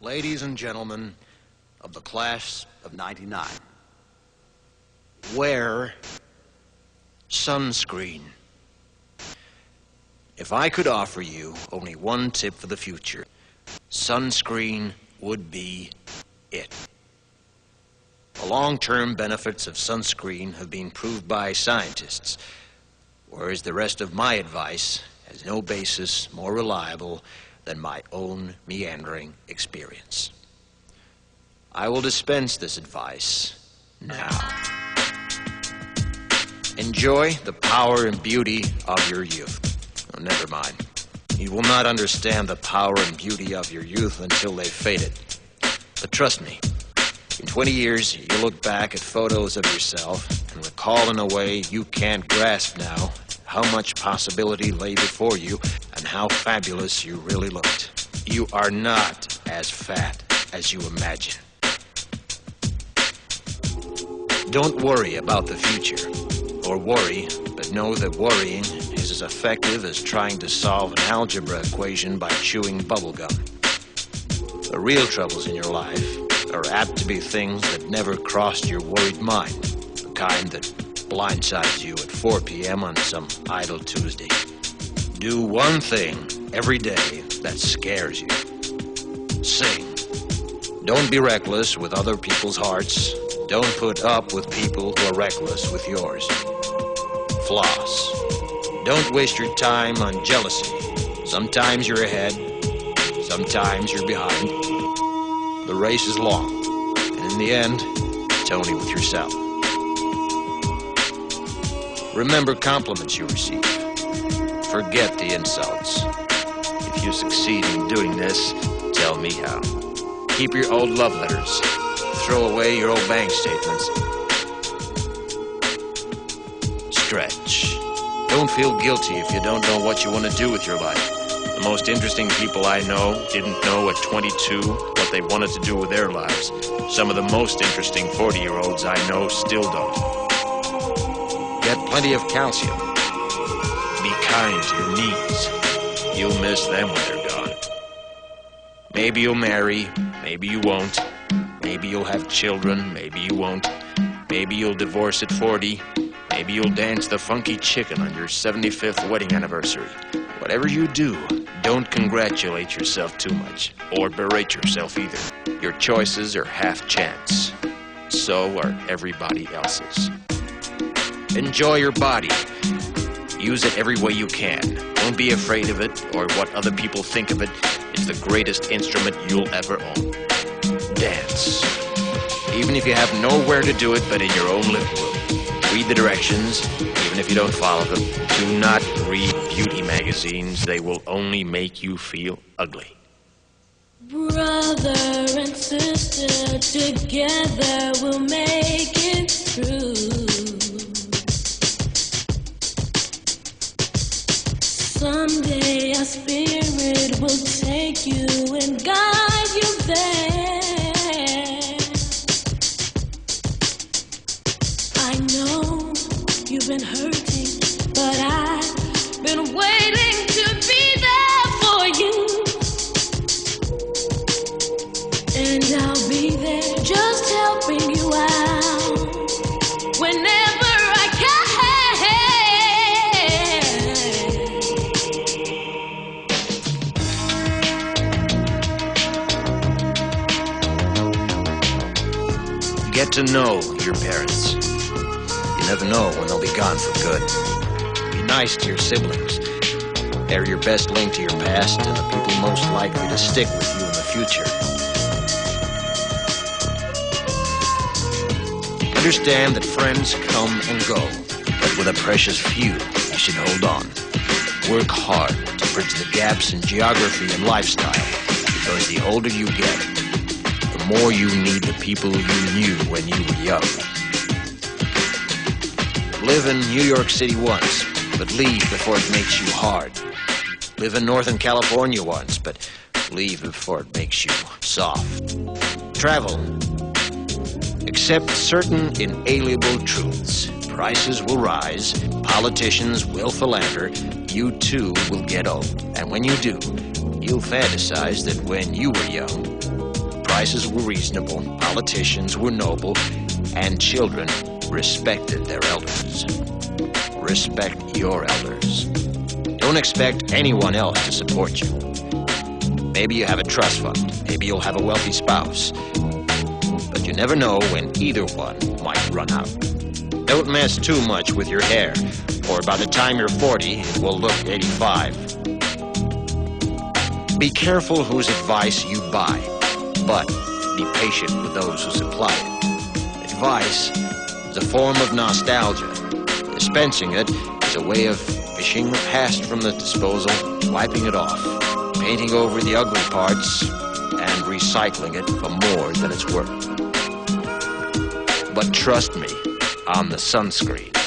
Ladies and gentlemen of the class of '99, wear sunscreen. If I could offer you only one tip for the future, sunscreen would be it. The long-term benefits of sunscreen have been proved by scientists, whereas the rest of my advice has no basis more reliable than my own meandering experience. I will dispense this advice now. Enjoy the power and beauty of your youth. Oh, never mind. You will not understand the power and beauty of your youth until they've faded. But trust me, in 20 years, you'll look back at photos of yourself and recall in a way you can't grasp now how much possibility lay before you and how fabulous you really looked. You are not as fat as you imagine. Don't worry about the future, or worry, but know that worrying is as effective as trying to solve an algebra equation by chewing bubblegum. The real troubles in your life are apt to be things that never crossed your worried mind, the kind that blindsides you at 4 p.m. on some idle Tuesday. Do one thing every day that scares you. Sing. Don't be reckless with other people's hearts. Don't put up with people who are reckless with yours. Floss. Don't waste your time on jealousy. Sometimes you're ahead, sometimes you're behind. The race is long, and in the end, it's only with yourself. Remember compliments you receive. Forget the insults. If you succeed in doing this, tell me how. Keep your old love letters. Throw away your old bank statements. Stretch. Don't feel guilty if you don't know what you want to do with your life. The most interesting people I know didn't know at 22 what they wanted to do with their lives. Some of the most interesting 40-year-olds I know still don't. Get plenty of calcium. Be kind to your knees. You'll miss them when they're gone. Maybe you'll marry, maybe you won't. Maybe you'll have children, maybe you won't. Maybe you'll divorce at 40. Maybe you'll dance the funky chicken on your 75th wedding anniversary. Whatever you do, don't congratulate yourself too much, or berate yourself either. Your choices are half chance. So are everybody else's. Enjoy your body. Use it every way you can. Don't be afraid of it or what other people think of it. It's the greatest instrument you'll ever own. Dance. Even if you have nowhere to do it but in your own living room. Read the directions, even if you don't follow them. Do not read beauty magazines. They will only make you feel ugly. Brother and sister, together we'll make it through. Someday our spirit will take you and guide you there. I know you've been hurting, but I've been waiting to be there for you. And I'll be there just helping you out whenever I can. Get to know your parents. You never know when they'll be gone for good. Be nice to your siblings. They're your best link to your past and the people most likely to stick with you in the future. Understand that friends come and go, but with a precious few, you should hold on. Work hard to bridge the gaps in geography and lifestyle, because the older you get, the more you need the people you knew when you were young. Live in New York City once, but leave before it makes you hard. Live in Northern California once, but leave before it makes you soft. Travel. Accept certain inalienable truths. Prices will rise, politicians will philander, you too will get old. And when you do, you'll fantasize that when you were young, prices were reasonable, politicians were noble, and children respected their elders. Respect your elders. Don't expect anyone else to support you. Maybe you have a trust fund. Maybe you'll have a wealthy spouse. But you never know when either one might run out. Don't mess too much with your hair, or by the time you're 40, it will look 85. Be careful whose advice you buy, but be patient with those who supply it. Advice is a form of nostalgia. Dispensing it is a way of fishing the past from the disposal, wiping it off, painting over the ugly parts, and recycling it for more than it's worth. But trust me on the sunscreen.